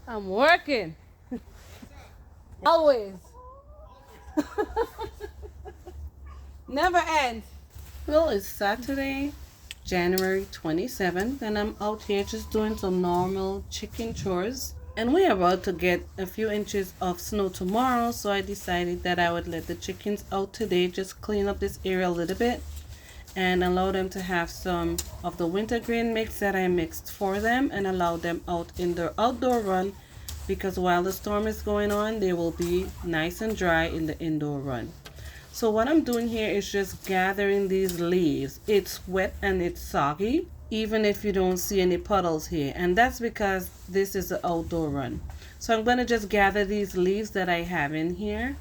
I'm working. Always. Never ends. Well, it's Saturday, January 27th, and I'm out here just doing some normal chicken chores. And we're about to get a few inches of snow tomorrow, so I decided that I would let the chickens out today, just clean up this area a little bit and allow them to have some of the winter grain mix that I mixed for them and allow them out in their outdoor run, because while the storm is going on, they will be nice and dry in the indoor run. So what I'm doing here is just gathering these leaves. It's wet and it's soggy, even if you don't see any puddles here. And that's because this is an outdoor run. So I'm going to just gather these leaves that I have in here.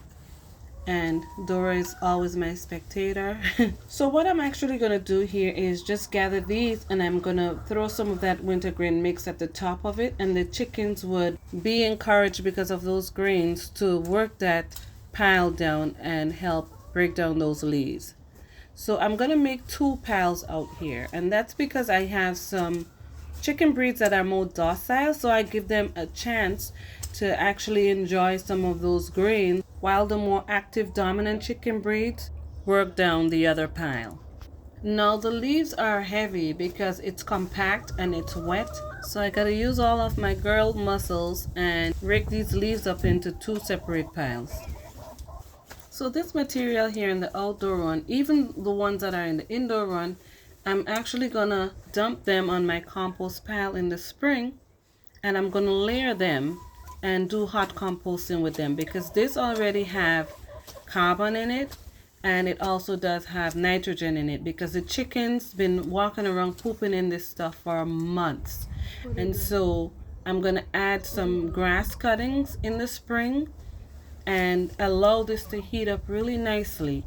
And Dora is always my spectator. So what I'm actually going to do here is just gather these, and I'm going to throw some of that wintergreen mix at the top of it, and the chickens would be encouraged because of those grains to work that pile down and help break down those leaves. So I'm going to make two piles out here, and that's because I have some chicken breeds that are more docile, so I give them a chance to actually enjoy some of those grains while the more active dominant chicken breeds work down the other pile. Now the leaves are heavy because it's compact and it's wet, so I gotta use all of my girl muscles and rake these leaves up into two separate piles. So this material here in the outdoor run, even the ones that are in the indoor run, I'm actually gonna dump them on my compost pile in the spring, and I'm gonna layer them and do hot composting with them, because this already have carbon in it, and it also does have nitrogen in it, because the chickens been walking around pooping in this stuff for months. And so I'm gonna add some grass cuttings in the spring and allow this to heat up really nicely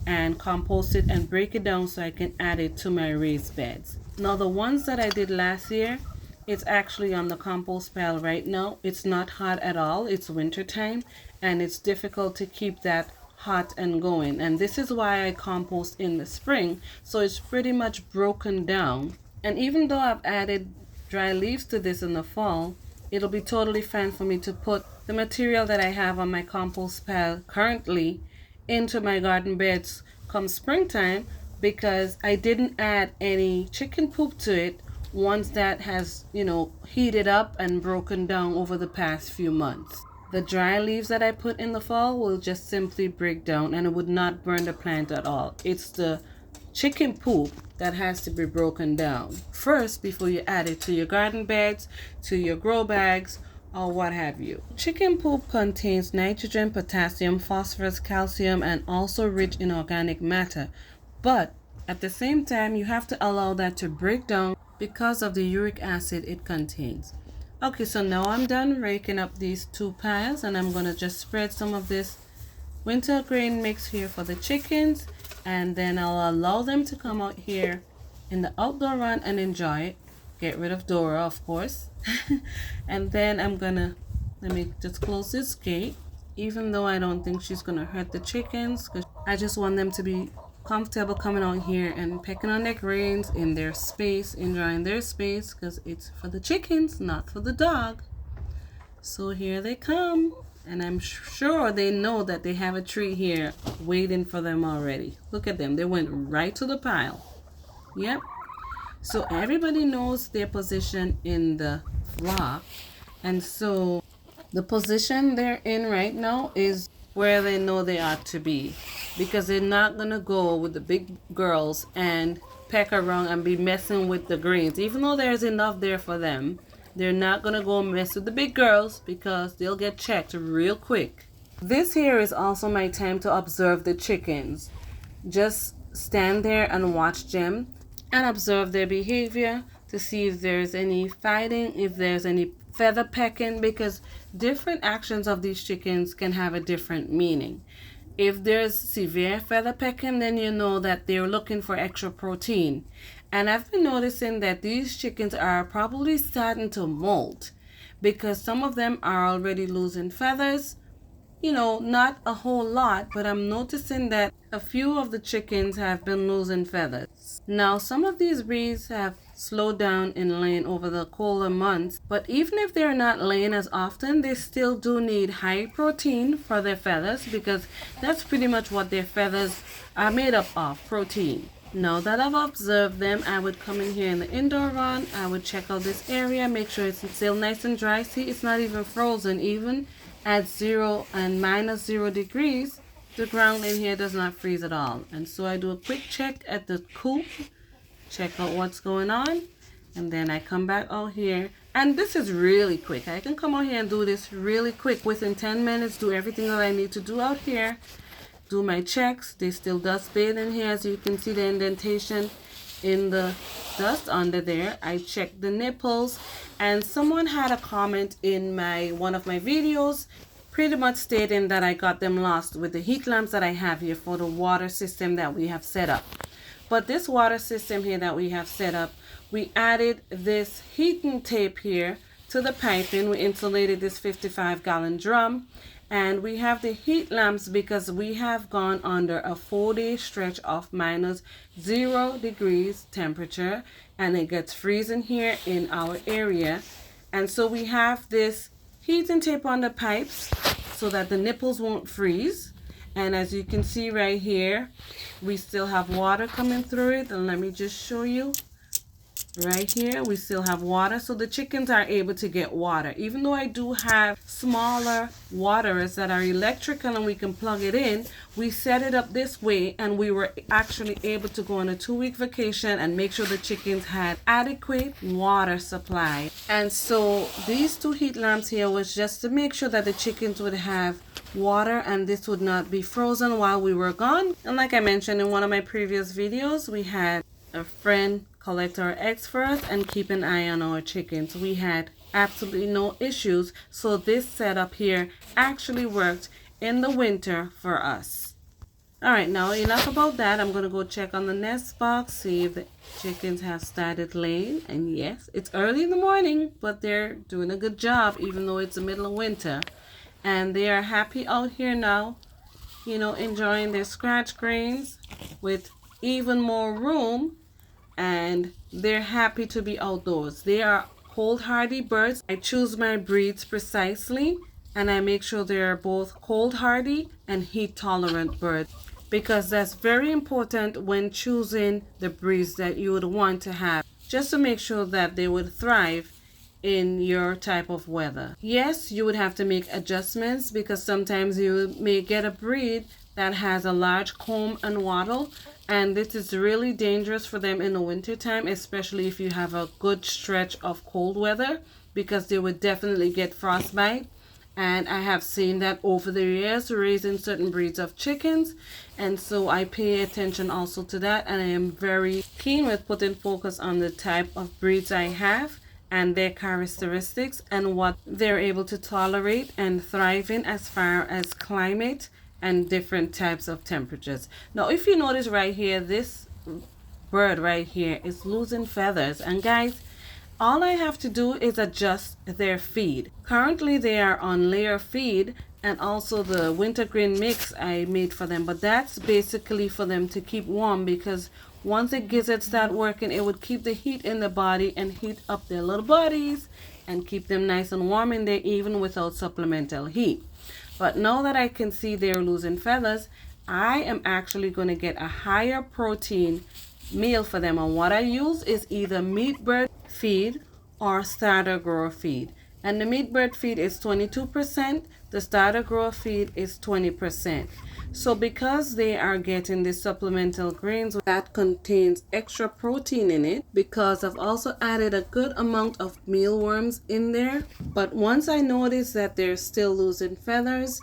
and compost it and break it down so I can add it to my raised beds. Now the ones that I did last year, it's actually on the compost pile right now. It's not hot at all. It's winter time and it's difficult to keep that hot and going. And this is why I compost in the spring. So it's pretty much broken down. And even though I've added dry leaves to this in the fall, it'll be totally fine for me to put the material that I have on my compost pile currently into my garden beds come springtime, because I didn't add any chicken poop to it once that has, heated up and broken down over the past few months. The dry leaves that I put in the fall will just simply break down and it would not burn the plant at all. It's the chicken poop that has to be broken down first before you add it to your garden beds, to your grow bags, or what have you. Chicken poop contains nitrogen, potassium, phosphorus, calcium, and also rich in organic matter. But at the same time, you have to allow that to break down because of the uric acid it contains. Okay, so now I'm done raking up these two piles, and I'm going to just spread some of this winter grain mix here for the chickens, and then I'll allow them to come out here in the outdoor run and enjoy it. Get rid of Dora, of course. And then let me just close this gate, even though I don't think she's gonna hurt the chickens, because I just want them to be comfortable coming out here and pecking on their grains in their space, enjoying their space, because it's for the chickens, not for the dog. So here they come, and I'm sure they know that they have a treat here waiting for them already. Look at them, they went right to the pile. Yep. So everybody knows their position in the flock, and so the position they're in right now is where they know they ought to be, because they're not gonna go with the big girls and peck around and be messing with the grains. Even though there's enough there for them, they're not gonna go mess with the big girls because they'll get checked real quick. This here is also my time to observe the chickens. Just stand there and watch them and observe their behavior to see if there's any fighting, if there's any feather pecking, because different actions of these chickens can have a different meaning. If there's severe feather pecking, then you know that they're looking for extra protein. And I've been noticing that these chickens are probably starting to molt, because some of them are already losing feathers, not a whole lot, but I'm noticing that a few of the chickens have been losing feathers. Now, some of these breeds have slowed down in laying over the colder months, but even if they're not laying as often, they still do need high protein for their feathers, because that's pretty much what their feathers are made up of, protein. Now that I've observed them, I would come in here in the indoor run. I would check out this area, make sure it's still nice and dry. See, it's not even frozen. Even at 0 and -0 degrees, the ground in here does not freeze at all. And so I do a quick check at the coop, check out what's going on, and then I come back out here. And this is really quick. I can come out here and do this really quick. Within 10 minutes, do everything that I need to do out here. Do my checks. They still dust bathe in here, as you can see the indentation in the dust under there. I checked the nipples, and someone had a comment in one of my videos pretty much stating that I got them lost with the heat lamps that I have here for the water system that we have set up. But this water system here that we have set up, we added this heating tape here to the piping. We insulated this 55-gallon drum. And we have the heat lamps because we have gone under a 4-day stretch of -0 degrees temperature, and it gets freezing here in our area. And so we have this heating tape on the pipes so that the nipples won't freeze. And as you can see right here, we still have water coming through it. And let me just show you. Right here, we still have water, so the chickens are able to get water. Even though I do have smaller waterers that are electrical and we can plug it in, we set it up this way, and we were actually able to go on a 2-week vacation and make sure the chickens had adequate water supply. And so these 2 heat lamps here was just to make sure that the chickens would have water and this would not be frozen while we were gone. And like I mentioned in one of my previous videos, we had a friend collect our eggs for us and keep an eye on our chickens. We had absolutely no issues, so this setup here actually worked in the winter for us. Alright, now enough about that. I'm going to go check on the nest box, see if the chickens have started laying. And yes, it's early in the morning, but they're doing a good job even though it's the middle of winter. And they are happy out here now, enjoying their scratch greens with even more room. And they're happy to be outdoors. They are cold hardy birds. I choose my breeds precisely, and I make sure they are both cold hardy and heat tolerant birds, because that's very important when choosing the breeds that you would want to have, just to make sure that they would thrive in your type of weather. Yes, you would have to make adjustments, because sometimes you may get a breed that has a large comb and wattle, and this is really dangerous for them in the winter time, especially if you have a good stretch of cold weather, because they would definitely get frostbite. And I have seen that over the years raising certain breeds of chickens, and so I pay attention also to that, and I am very keen with putting focus on the type of breeds I have and their characteristics and what they're able to tolerate and thrive in as far as climate and different types of temperatures. Now, if you notice right here, this bird right here is losing feathers. And guys, all I have to do is adjust their feed. Currently, they are on layer feed and also the wintergreen mix I made for them. But that's basically for them to keep warm, because once the gizzards start working, it would keep the heat in the body and heat up their little bodies and keep them nice and warm in there even without supplemental heat. But now that I can see they're losing feathers, I am actually going to get a higher protein meal for them. And what I use is either meat bird feed or starter grower feed. And the meat bird feed is 22%, the starter grower feed is 20%. So because they are getting the supplemental grains that contains extra protein in it, because I've also added a good amount of mealworms in there. But once I notice that they're still losing feathers,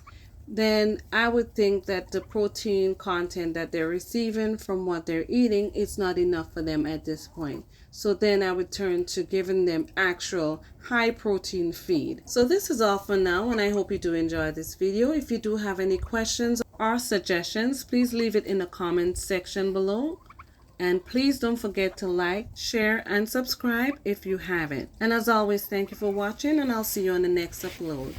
then I would think that the protein content that they're receiving from what they're eating is not enough for them at this point. So then I would turn to giving them actual high protein feed. So this is all for now, and I hope you do enjoy this video. If you do have any questions or suggestions, please leave it in the comments section below. And please don't forget to like, share, and subscribe if you haven't. And as always, thank you for watching, and I'll see you on the next upload.